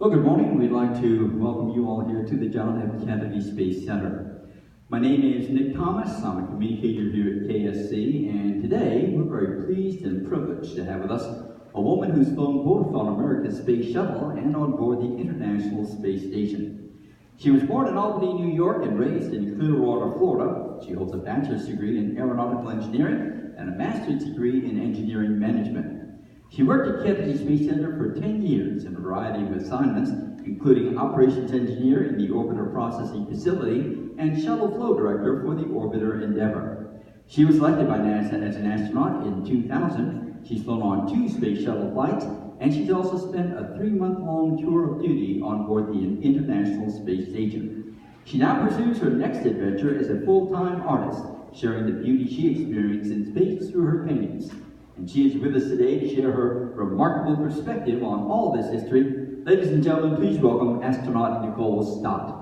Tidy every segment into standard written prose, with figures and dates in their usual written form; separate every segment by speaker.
Speaker 1: Well, good morning. We'd like to welcome you all here to the John F. Kennedy Space Center. My name is Nick Thomas. I'm a communicator here at KSC, and today we're very pleased and privileged to have with us a woman who's flown both on America's space shuttle and on board the International Space Station. She was born in Albany, New York, and raised in Clearwater, Florida. She holds a bachelor's degree in aeronautical engineering and a master's degree in engineering management. She worked at Kennedy Space Center for 10 years in a variety of assignments, including operations engineer in the orbiter processing facility and shuttle flow director for the orbiter Endeavour. She was selected by NASA as an astronaut in 2000. She's flown on 2 space shuttle flights, and she's also spent a 3-month-long tour of duty on board the International Space Station. She now pursues her next adventure as a full-time artist, sharing the beauty she experienced in space through her paintings. And she is with us today to share her remarkable perspective on all this history. Ladies and gentlemen, please welcome Astronaut Nicole Stott.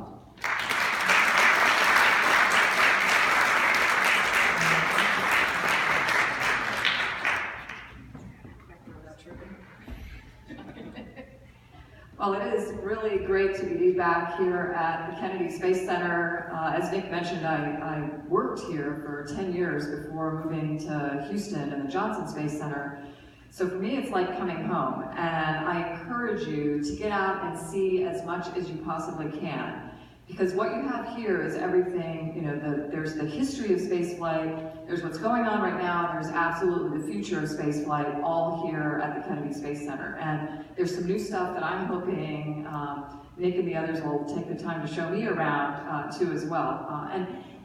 Speaker 2: Well, it is really great to be back here at the Kennedy Space Center. As Nick mentioned, I worked here for 10 years before moving to Houston and the Johnson Space Center. So for me, it's like coming home. And I encourage you to get out and see as much as you possibly can. Because what you have here is everything, there's the history of spaceflight, there's what's going on right now, there's absolutely the future of spaceflight, all here at the Kennedy Space Center. And there's some new stuff that I'm hoping Nick and the others will take the time to show me around too as well.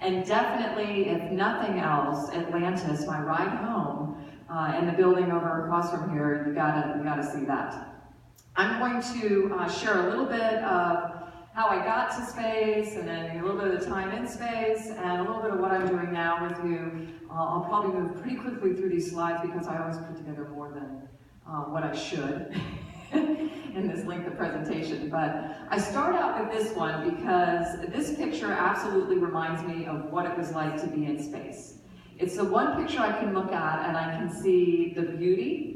Speaker 2: And definitely, if nothing else, Atlantis, my ride home, and the building over across from here, you gotta see that. I'm going to share a little bit of how I got to space, and then a little bit of the time in space, and a little bit of what I'm doing now with you. I'll probably move pretty quickly through these slides because I always put together more than what I should in this length of presentation. But I start out with this one because this picture absolutely reminds me of what it was like to be in space. It's the one picture I can look at and I can see the beauty.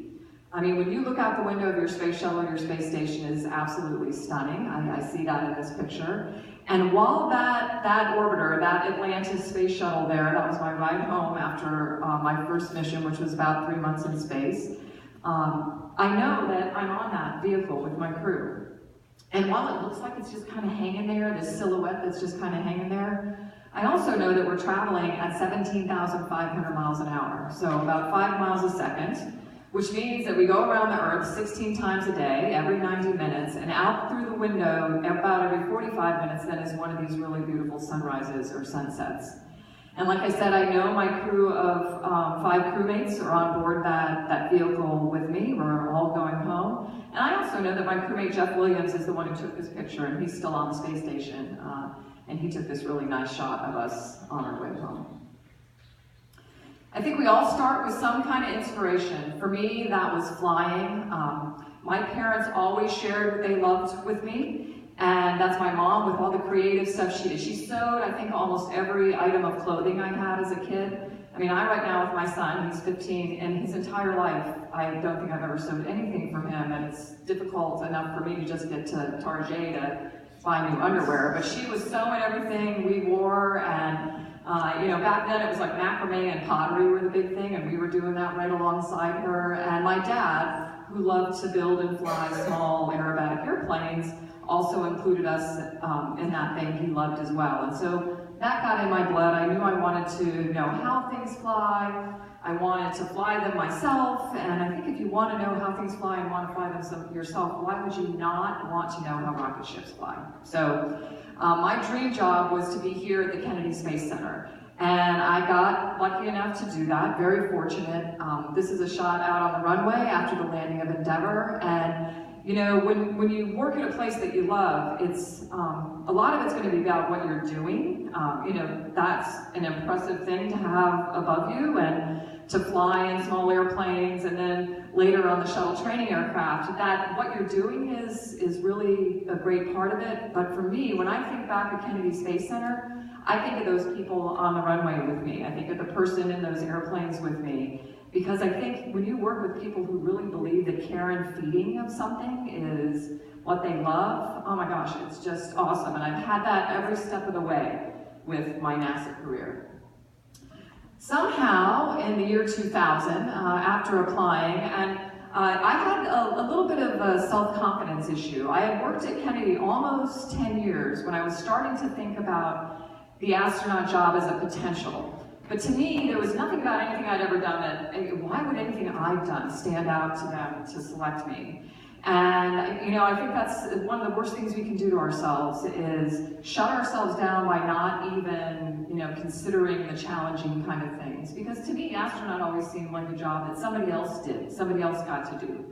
Speaker 2: I mean, when you look out the window of your space shuttle, your space station is absolutely stunning. I see that in this picture. And while that orbiter, that Atlantis space shuttle there, that was my ride home after my first mission, which was about 3 months in space, I know that I'm on that vehicle with my crew. And while it looks like it's just kind of hanging there, this silhouette that's just kind of hanging there, I also know that we're traveling at 17,500 miles an hour, so about 5 miles a second. Which means that we go around the Earth 16 times a day, every 90 minutes, and out through the window, about every 45 minutes, then is one of these really beautiful sunrises or sunsets. And like I said, I know my crew of 5 crewmates are on board that vehicle with me. We're all going home. And I also know that my crewmate Jeff Williams is the one who took this picture, and he's still on the space station. And he took this really nice shot of us on our way home. I think we all start with some kind of inspiration. For me, that was flying. My parents always shared what they loved with me, and that's my mom with all the creative stuff she did. She sewed, I think, almost every item of clothing I had as a kid. I mean, right now with my son, he's 15, and his entire life, I don't think I've ever sewed anything for him, and it's difficult enough for me to just get to Target to buy new underwear. But she was sewing everything we wore, and back then it was like macrame and pottery were the big thing, and we were doing that right alongside her. And my dad, who loved to build and fly small aerobatic airplanes, also included us in that thing he loved as well. And so that got in my blood. I knew I wanted to know how things fly. I wanted to fly them myself, and I think if you want to know how things fly and want to fly them yourself, why would you not want to know how rocket ships fly? So my dream job was to be here at the Kennedy Space Center, and I got lucky enough to do that, very fortunate. This is a shot out on the runway after the landing of Endeavour, and when you work at a place that you love, it's a lot of it's going to be about what you're doing. That's an impressive thing to have above you, and to fly in small airplanes, and then later on the shuttle training aircraft. That what you're doing is really a great part of it. But for me, when I think back at Kennedy Space Center, I think of those people on the runway with me. I think of the person in those airplanes with me. Because I think when you work with people who really believe that care and feeding of something is what they love, oh my gosh, it's just awesome. And I've had that every step of the way with my NASA career. Somehow, in the year 2000, after applying, and I had a little bit of a self-confidence issue. I had worked at Kennedy almost 10 years when I was starting to think about the astronaut job as a potential. But to me, there was nothing about anything I'd ever done that, why would anything I'd done stand out to them to select me? And, you know, I think that's one of the worst things we can do to ourselves is shut ourselves down by not even, you know, considering the challenging kind of things. Because to me, astronaut always seemed like a job that somebody else did, somebody else got to do,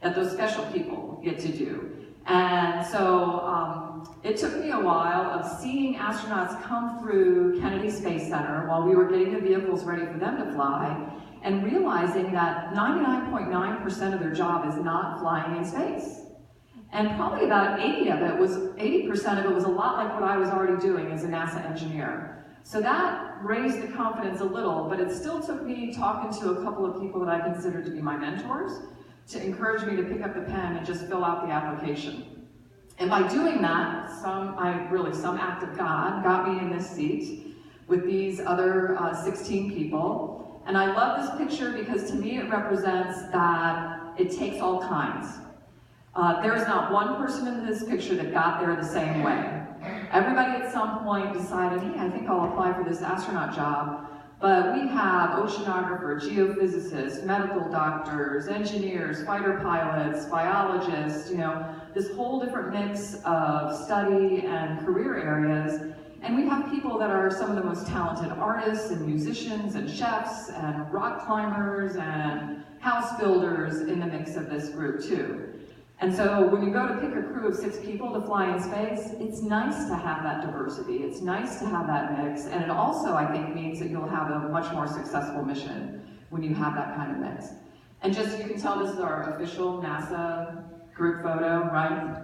Speaker 2: that those special people get to do. And so it took me a while of seeing astronauts come through Kennedy Space Center while we were getting the vehicles ready for them to fly, and realizing that 99.9% of their job is not flying in space. And probably about 80% of it was a lot like what I was already doing as a NASA engineer. So that raised the confidence a little, but it still took me talking to a couple of people that I considered to be my mentors to encourage me to pick up the pen and just fill out the application. And by doing that, some act of God got me in this seat with these other 16 people. And I love this picture because to me it represents that it takes all kinds. There is not one person in this picture that got there the same way. Everybody at some point decided, hey, I think I'll apply for this astronaut job. But we have oceanographer, geophysicists, medical doctors, engineers, fighter pilots, biologists, you know, this whole different mix of study and career areas. And we have people that are some of the most talented artists and musicians and chefs and rock climbers and house builders in the mix of this group too. And so when you go to pick a crew of 6 people to fly in space, it's nice to have that diversity. It's nice to have that mix. And it also, I think, means that you'll have a much more successful mission when you have that kind of mix. And just, you can tell this is our official NASA group photo, right?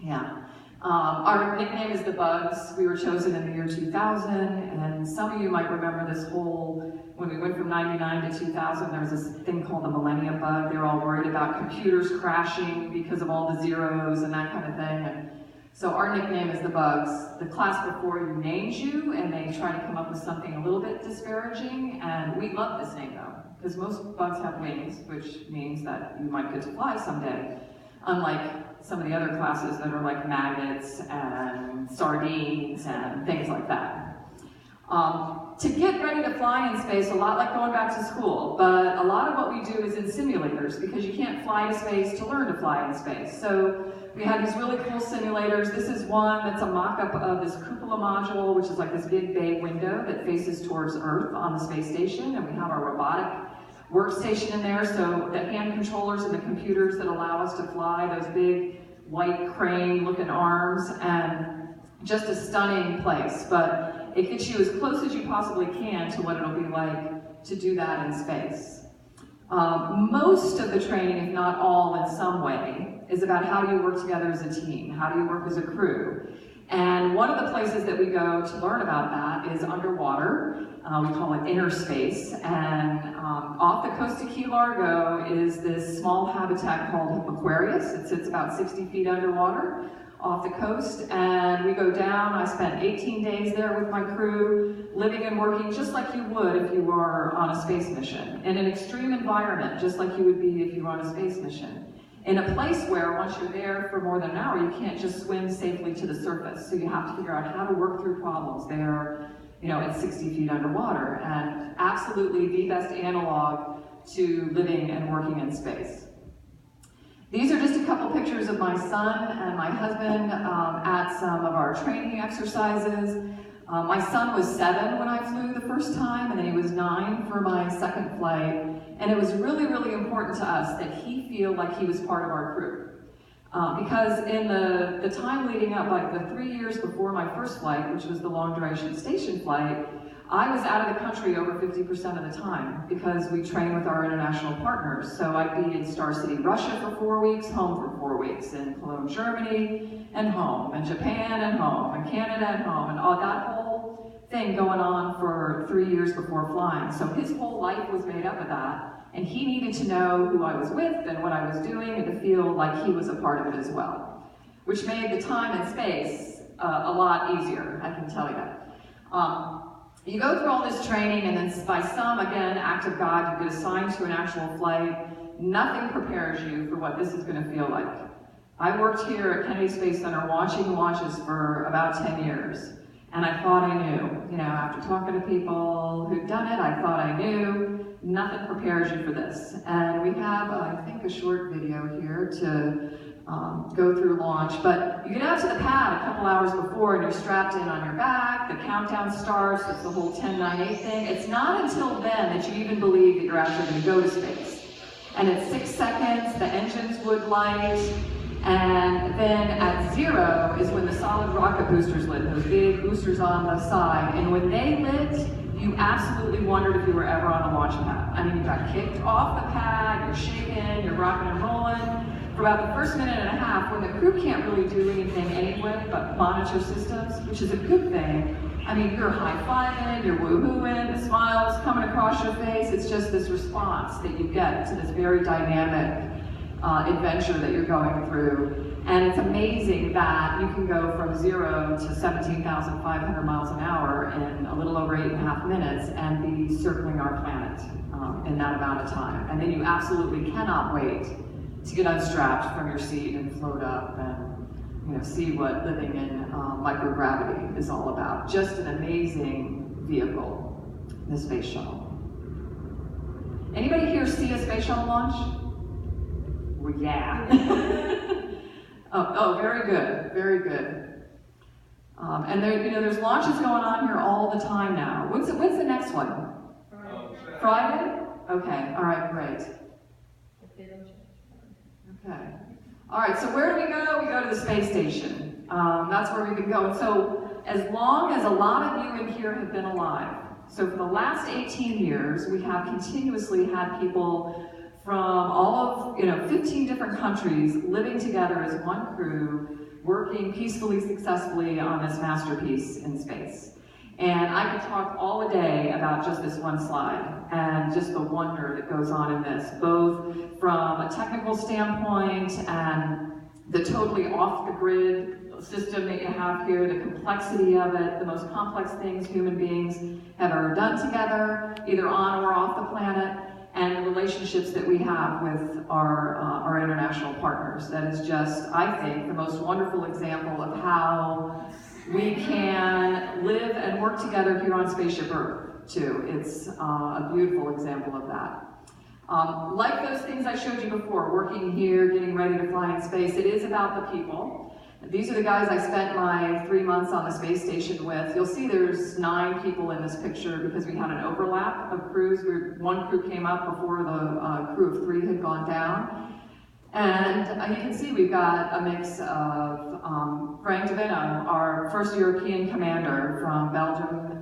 Speaker 2: Yeah. Our nickname is the Bugs. We were chosen in the year 2000, and some of you might remember this whole, when we went from 99 to 2000, there was this thing called the Millennium Bug. They were all worried about computers crashing because of all the zeros and that kind of thing. And so our nickname is the Bugs. The class before you names you, and they try to come up with something a little bit disparaging, and we love this name though, because most bugs have wings, which means that you might get to fly someday. Unlike some of the other classes that are like maggots and sardines and things like that. To get ready to fly in space, a lot like going back to school, but a lot of what we do is in simulators because you can't fly to space to learn to fly in space. So we have these really cool simulators. This is one that's a mock-up of this cupola module, which is like this big bay window that faces towards Earth on the space station, and we have our robotic workstation in there, so the hand controllers and the computers that allow us to fly, those big white crane looking arms, and just a stunning place. But it gets you as close as you possibly can to what it'll be like to do that in space. Most of the training, if not all in some way, is about how do you work together as a team, how do you work as a crew. And one of the places that we go to learn about that is underwater. We call it inner space. And off the coast of Key Largo is this small habitat called Aquarius. It sits about 60 feet underwater off the coast. And we go down. I spent 18 days there with my crew, living and working just like you would if you were on a space mission, in an extreme environment, just like you would be if you were on a space mission. In a place where, once you're there for more than an hour, you can't just swim safely to the surface. So you have to figure out how to work through problems there, you know, at 60 feet underwater. And absolutely the best analog to living and working in space. These are just a couple pictures of my son and my husband at some of our training exercises. My son was 7 when I flew the first time, and then he was 9 for my second flight. And it was really, really important to us that he feel like he was part of our crew. Because in the time leading up, like the 3 years before my first flight, which was the long duration station flight, I was out of the country over 50% of the time because we train with our international partners. So I'd be in Star City, Russia for 4 weeks, home for 4 weeks, in Cologne, Germany, and home, and Japan and home, and Canada and home, and all that whole thing going on for 3 years before flying. So his whole life was made up of that. And he needed to know who I was with and what I was doing and to feel like he was a part of it as well, which made the time and space a lot easier, I can tell you. You go through all this training, and then by some, again, act of God, you get assigned to an actual flight. Nothing prepares you for what this is going to feel like. I worked here at Kennedy Space Center watching launches for about 10 years, and I thought I knew. You know, after talking to people who'd done it, I thought I knew. Nothing prepares you for this. And we have, I think, a short video here to go through launch, but you get out to the pad a couple hours before and you're strapped in on your back, the countdown starts, it's the whole 10-9-8 thing. It's not until then that you even believe that you're actually going to go to space. And at 6 seconds, the engines would light, and then at 0 is when the solid rocket boosters lit, those big boosters on the side, and when they lit, you absolutely wondered if you were ever on a launch pad. I mean, you got kicked off the pad, you're shaking, you're rocking and rolling. For about the first minute and a half, when the crew can't really do anything anyway but monitor systems, which is a good thing. I mean, you're high-fiving, you're woo-hooing, the smiles coming across your face. It's just this response that you get to this very dynamic adventure that you're going through. And it's amazing that you can go from 0 to 17,500 miles an hour in a little over 8.5 minutes and be circling our planet in that amount of time. And then you absolutely cannot wait to get unstrapped from your seat and float up and see what living in microgravity is all about. Just an amazing vehicle, the space shuttle. Anybody here see a space shuttle launch? Well, yeah. oh, very good, very good. And there's launches going on here all the time now. When's the next one? Friday? Okay, all right, great. Okay. All right, so where do we go? We go to the space station. That's where we've been going. So as long as a lot of you in here have been alive, so for the last 18 years, we have continuously had people from all of 15 different countries living together as one crew, working peacefully, successfully on this masterpiece in space. And I could talk all day about just this one slide and just the wonder that goes on in this, both from a technical standpoint and the totally off-the-grid system that you have here, the complexity of it, the most complex things human beings have ever done together, either on or off the planet, and the relationships that we have with our international partners. That is just, I think, the most wonderful example of how we can live and work together here on Spaceship Earth, too. It's a beautiful example of that. Like those things I showed you before, working here, getting ready to fly in space, it is about the people. These are the guys I spent my 3 months on the space station with. You'll see there's 9 people in this picture because we had an overlap of crews. One crew came up before the crew of 3 had gone down. And you can see we've got a mix of Frank Davino, our first European commander from Belgium.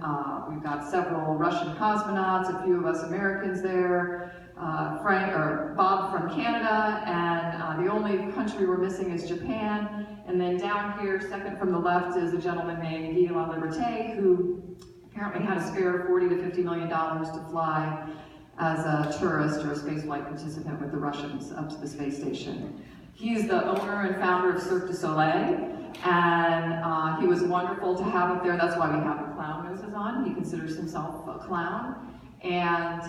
Speaker 2: We've got several Russian cosmonauts, a few of us Americans there, Bob from Canada, and the only country we're missing is Japan. And then down here, second from the left, is a gentleman named Guy La Liberté, who apparently had a spare $40 to $50 million to fly as a tourist or a spaceflight participant with the Russians up to the space station. He's the owner and founder of Cirque du Soleil, and he was wonderful to have up there. That's why we have the clown noses on. He considers himself a clown. And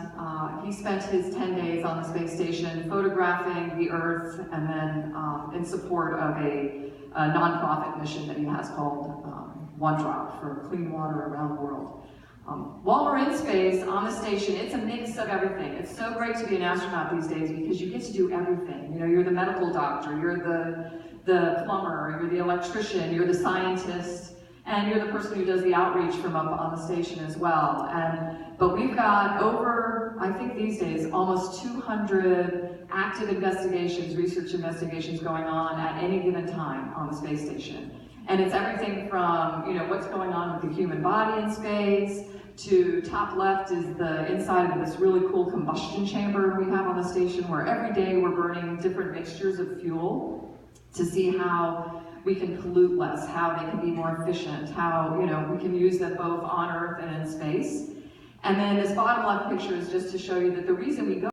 Speaker 2: he spent his 10 days on the space station photographing the Earth and then in support of a nonprofit mission that he has called One Drop for clean water around the world. While we're in space, on the station, it's a mix of everything. It's so great to be an astronaut these days because you get to do everything. You're the medical doctor, you're the plumber, you're the electrician, you're the scientist, and you're the person who does the outreach from up on the station as well. But we've got over, I think these days, almost 200 active investigations, research investigations going on at any given time on the space station. And it's everything from, what's going on with the human body in space, to top left is the inside of this really cool combustion chamber we have on the station, where every day we're burning different mixtures of fuel to see how we can pollute less, how they can be more efficient, how we can use them both on Earth and in space. And then this bottom left picture is just to show you that the reason we go